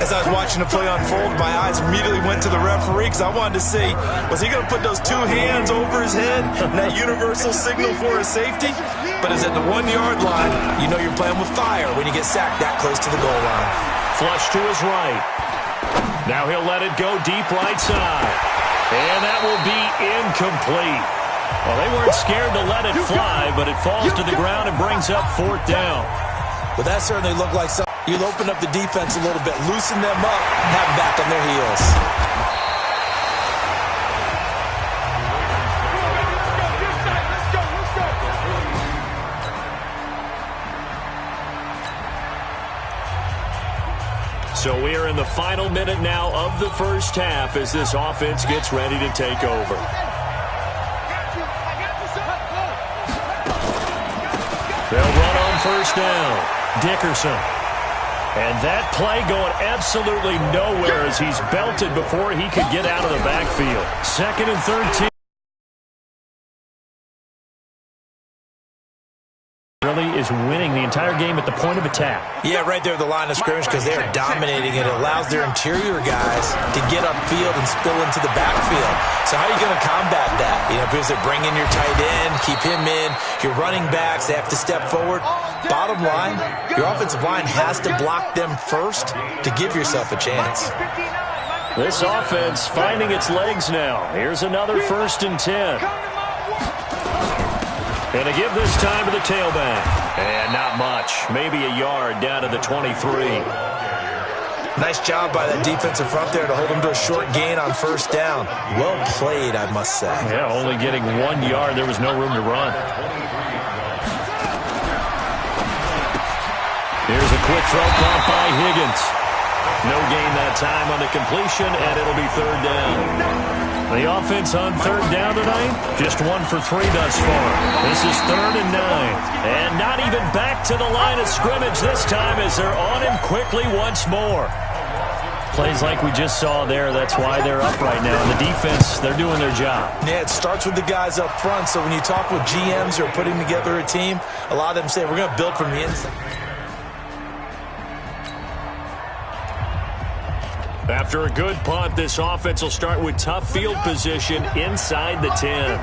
As I was watching the play unfold, my eyes immediately went to the referee because I wanted to see, was he going to put those two hands over his head and that universal signal for a safety? But it's at the 1-yard line. You know you're playing with fire when you get sacked that close to the goal line. Flush to his right. Now he'll let it go deep right side. And that will be incomplete. Well, they weren't scared to let it fly, but it falls to the ground and brings up 4th down. Well, that certainly looked like something. You'll open up the defense a little bit, loosen them up, have them back on their heels. So we are in the final minute now of the first half as this offense gets ready to take over. They'll run on first down. Dickerson. And that play going absolutely nowhere as he's belted before he could get out of the backfield. 2nd and 13. Really is winning the entire game at the point of attack. Yeah, right there at the line of scrimmage because they're dominating it. It allows their interior guys to get upfield and spill into the backfield. So how are you going to combat that? You know, because they bring in your tight end, keep him in. Your running backs, they have to step forward. Bottom line, your offensive line has to block them first to give yourself a chance. This offense finding its legs now. Here's another 1st and 10. And to give this time to the tailback. And not much. Maybe a yard down to the 23. Nice job by that defensive front there to hold them to a short gain on 1st down. Well played, I must say. Yeah, only getting 1 yard. There was no room to run. Here's a quick throw caught by Higgins. No gain that time on the completion, and it'll be 3rd down. The offense on 3rd down tonight, just 1 for 3 thus far. This is 3rd and 9. And not even back to the line of scrimmage this time as they're on him quickly once more. Plays like we just saw there, that's why they're up right now. And the defense, they're doing their job. Yeah, it starts with the guys up front. So when you talk with GMs who are putting together a team, a lot of them say, we're going to build from the inside. After a good punt, this offense will start with tough field position inside the 10.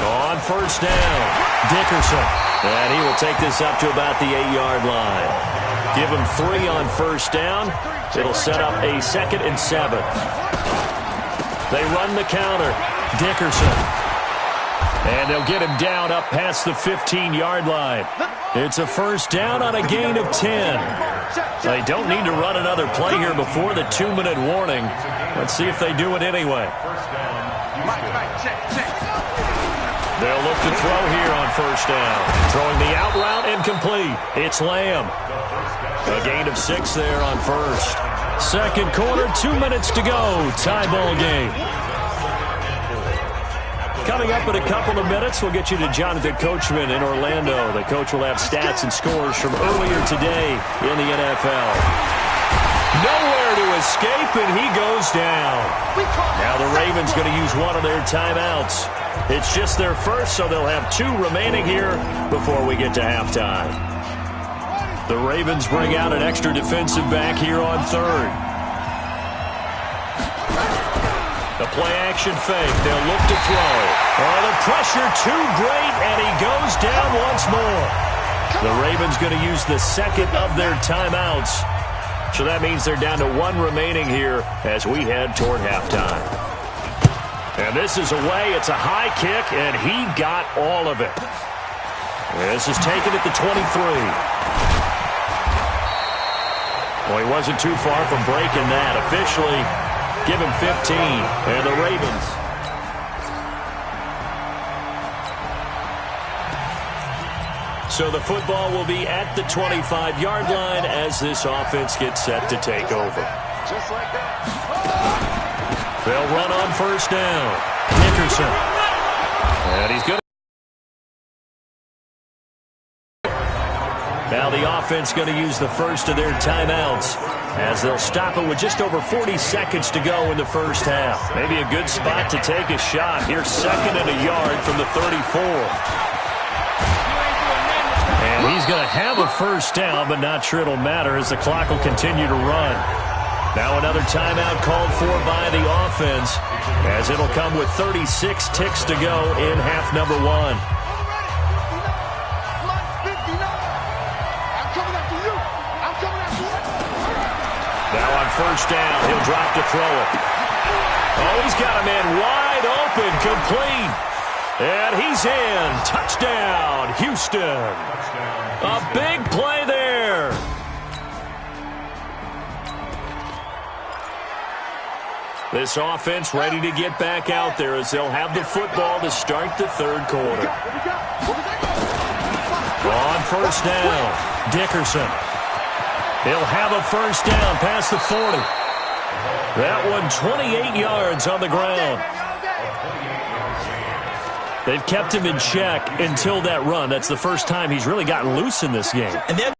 On 1st down, Dickerson. And he will take this up to about the 8-yard line. Give him 3 on 1st down. It'll set up a 2nd and 7. They run the counter. Dickerson. And they'll get him down up past the 15-yard line. It's a 1st down on a gain of 10. They don't need to run another play here before the 2-minute warning. Let's see if they do it anyway. They'll look to throw here on 1st down. Throwing the out route and complete. It's Lamb. A gain of 6 there on 1st. 2nd quarter, 2 minutes to go. Tie ball game. Coming up in a couple of minutes, we'll get you to Jonathan Coachman in Orlando. The coach will have stats and scores from earlier today in the NFL. Nowhere to escape, and he goes down. Now the Ravens going to use one of their timeouts. It's just their first, so they'll have 2 remaining here before we get to halftime. The Ravens bring out an extra defensive back here on 3rd. The play-action fake. They'll look to throw. Oh, the pressure too great, and he goes down once more. The Ravens going to use the 2nd of their timeouts. So that means they're down to 1 remaining here as we head toward halftime. And this is away. It's a high kick, and he got all of it. This is taken at the 23. Well, he wasn't too far from breaking that. Officially, give him 15. And the Ravens. So the football will be at the 25-yard line as this offense gets set to take over. Just like that. They'll run on 1st down. Dickerson. And he's good. Now the offense going to use the first of their timeouts as they'll stop it with just over 40 seconds to go in the first half. Maybe a good spot to take a shot. Here's 2nd and a yard from the 34. And And he's going to have a first down, but not sure it'll matter as the clock will continue to run. Now another timeout called for by the offense, as it'll come with 36 ticks to go in half number one. Now on first down, he'll drop to throw it. Oh, he's got a man wide open, complete. And he's in. Touchdown, Houston. A big play there. This offense ready to get back out there as they'll have the football to start the third quarter. On first down, Dickerson. He'll have a first down past the 40. That one 28 yards on the ground. They've kept him in check until that run. That's the first time he's really gotten loose in this game. And then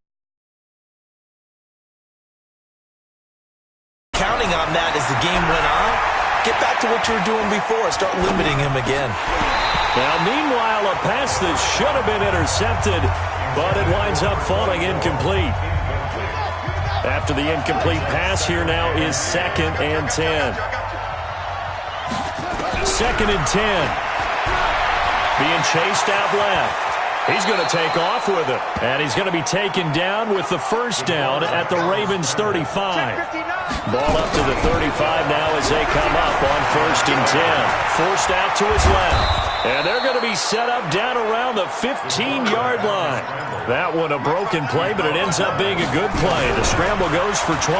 counting on that as the game went on. Get back to what you were doing before. Start limiting him again. Now, meanwhile, a pass that should have been intercepted, but it winds up falling incomplete. After the incomplete pass, here now is 2nd and 10. 2nd and 10. Being chased out left. He's going to take off with it. And he's going to be taken down with the first down at the Ravens' 35. Ball up to the 35 now as they come up on 1st and 10. Forced out to his left. And they're going to be set up down around the 15-yard line. That one a broken play, but it ends up being a good play. The scramble goes for 20.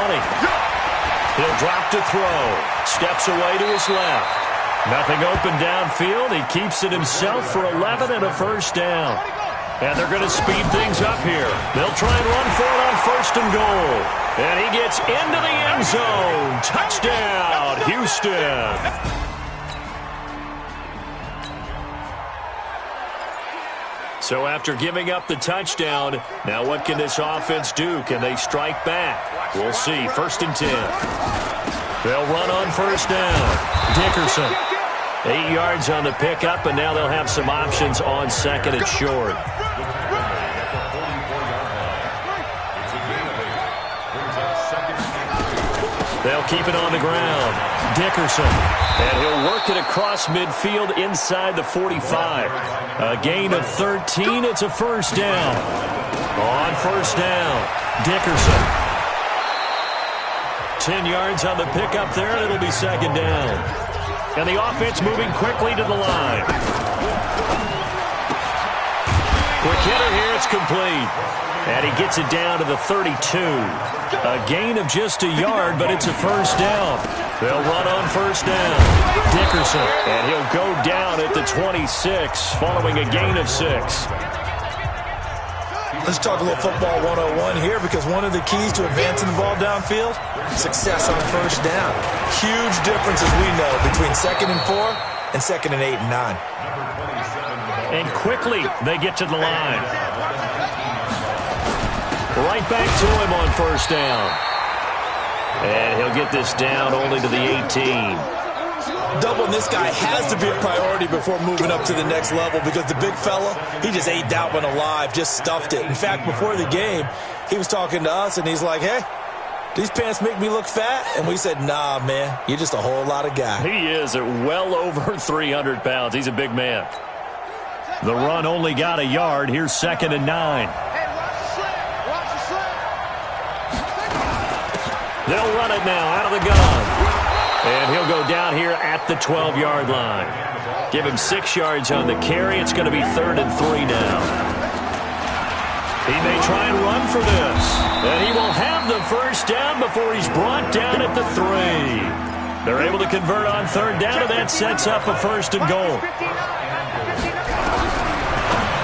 He'll drop to throw. Steps away to his left. Nothing open downfield. He keeps it himself for 11 and a first down. And they're going to speed things up here. They'll try and run for it on 1st and goal. And he gets into the end zone. Touchdown, Houston. So after giving up the touchdown, now what can this offense do? Can they strike back? We'll see. 1st and 10. They'll run on first down. Dickerson. 8 yards on the pickup, and now they'll have some options on 2nd and short. They'll keep it on the ground. Dickerson. And he'll work it across midfield inside the 45. A gain of 13. It's a first down. On first down, Dickerson. 10 yards on the pickup there, and it'll be 2nd down. And the offense moving quickly to the line. Quick hitter here, it's complete. And he gets it down to the 32. A gain of just a yard, but it's a first down. They'll run on first down. Dickerson. And he'll go down at the 26, following a gain of 6. Let's talk a little football 101 here, because one of the keys to advancing the ball downfield, success on first down. Huge difference, as we know, between 2nd and 4 and 2nd and 8 and 9. And quickly they get to the line. Right back to him on first down. And he'll get this down only to the 18. Doubling this guy has to be a priority before moving up to the next level, because the big fella, he just ate that one alive, just stuffed it. In fact, before the game, he was talking to us, and he's like, hey, these pants make me look fat? And we said, nah, man, you're just a whole lot of guy. He is at well over 300 pounds. He's a big man. The run only got a yard. Here's 2nd and 9. They'll run it now out of the gun. And he'll go down here at the 12-yard line. Give him 6 yards on the carry. It's going to be 3rd and 3 now. He may try and run for this. And he will have the first down before he's brought down at the 3. They're able to convert on 3rd down, and that sets up a 1st and goal.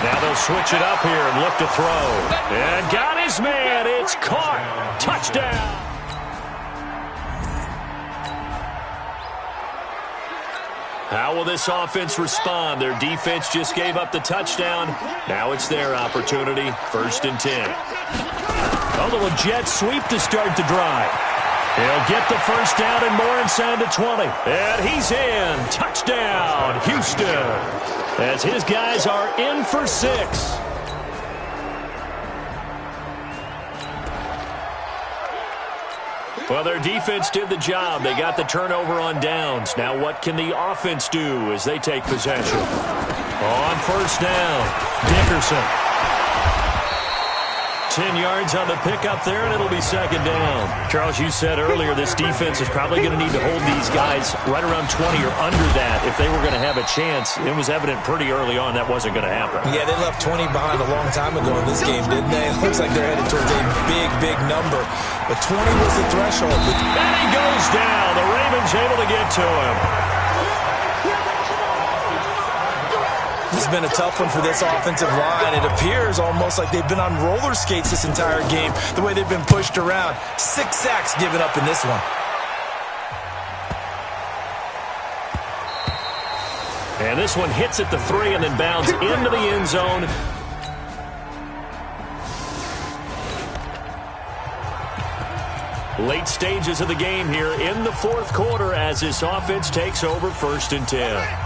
Now they'll switch it up here and look to throw. And got his man. It's caught. Touchdown. How will this offense respond? Their defense just gave up the touchdown. Now it's their opportunity. 1st and 10. A little jet sweep to start the drive. He'll get the first down and more inside the 20. And he's in. Touchdown, Houston. As his guys are in for 6. Well, their defense did the job. They got the turnover on downs. Now what can the offense do as they take possession? On first down, Dickerson. 10 yards on the pickup there, and it'll be second down. Charles, you said earlier this defense is probably going to need to hold these guys right around 20 or under that if they were going to have a chance. It was evident pretty early on that wasn't going to happen. Yeah, they left 20 behind a long time ago in this game, didn't they? It looks like they're headed towards a big, big number. But 20 was the threshold. And he goes down. The Ravens able to get to him. It's been a tough one for this offensive line. It appears almost like they've been on roller skates this entire game, the way they've been pushed around. 6 sacks given up in this one. And this one hits at the 3 and then bounds into the end zone. Late stages of the game here in the fourth quarter as this offense takes over 1st and 10.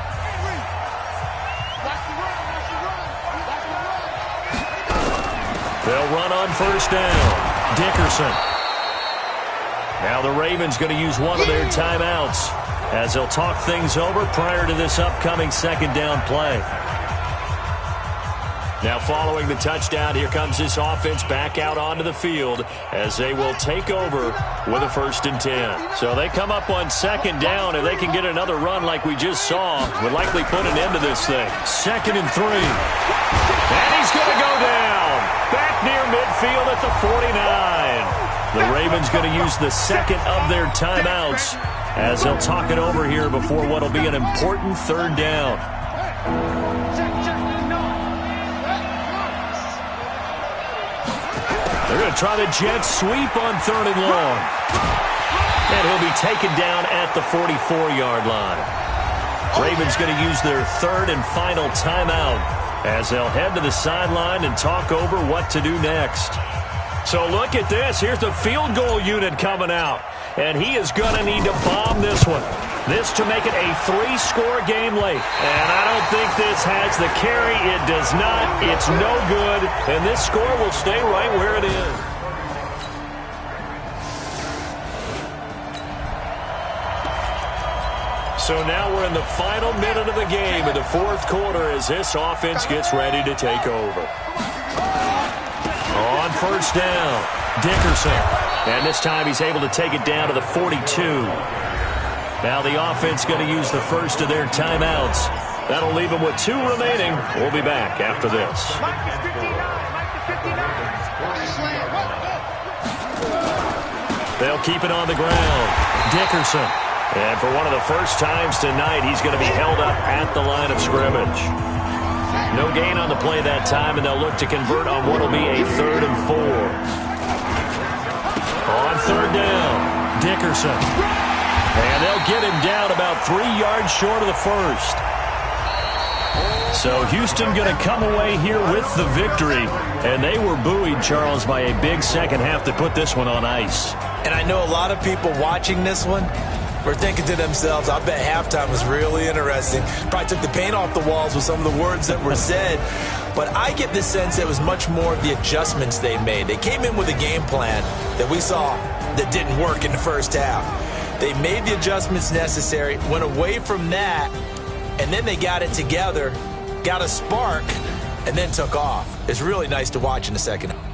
They'll run on first down. Dickerson. Now the Ravens going to use one of their timeouts as they'll talk things over prior to this upcoming second down play. Now following the touchdown, here comes this offense back out onto the field as they will take over with a 1st and 10. So they come up on second down, and they can get another run like we just saw. Would likely put an end to this thing. 2nd and 3. And he's going to go down. Back near midfield at the 49. The Ravens going to use the second of their timeouts as they'll talk it over here before what will be an important 3rd down. They're going to try the jet sweep on 3rd and long. And he'll be taken down at the 44-yard line. Ravens going to use their 3rd and final timeout as they'll head to the sideline and talk over what to do next. So look at this. Here's the field goal unit coming out. And he is going to need to bomb this one. This to make it a 3-score game late. And I don't think this has the carry. It does not. It's no good. And this score will stay right where it is. So now we're in the final minute of the game in the fourth quarter as this offense gets ready to take over. On first down, Dickerson. And this time he's able to take it down to the 42. Now the offense going to use the first of their timeouts. That'll leave them with 2 remaining. We'll be back after this. They'll keep it on the ground. Dickerson. And for one of the first times tonight, he's going to be held up at the line of scrimmage. No gain on the play that time, and they'll look to convert on what will be a 3rd and 4. On 3rd down, Dickerson. And they'll get him down about 3 yards short of the first. So Houston going to come away here with the victory. And they were buoyed, Charles, by a big second half to put this one on ice. And I know a lot of people watching this one were thinking to themselves, I bet halftime was really interesting. Probably took the paint off the walls with some of the words that were said. But I get the sense it was much more of the adjustments they made. They came in with a game plan that we saw that didn't work in the first half. They made the adjustments necessary, went away from that, and then they got it together, got a spark, and then took off. It's really nice to watch in the second half.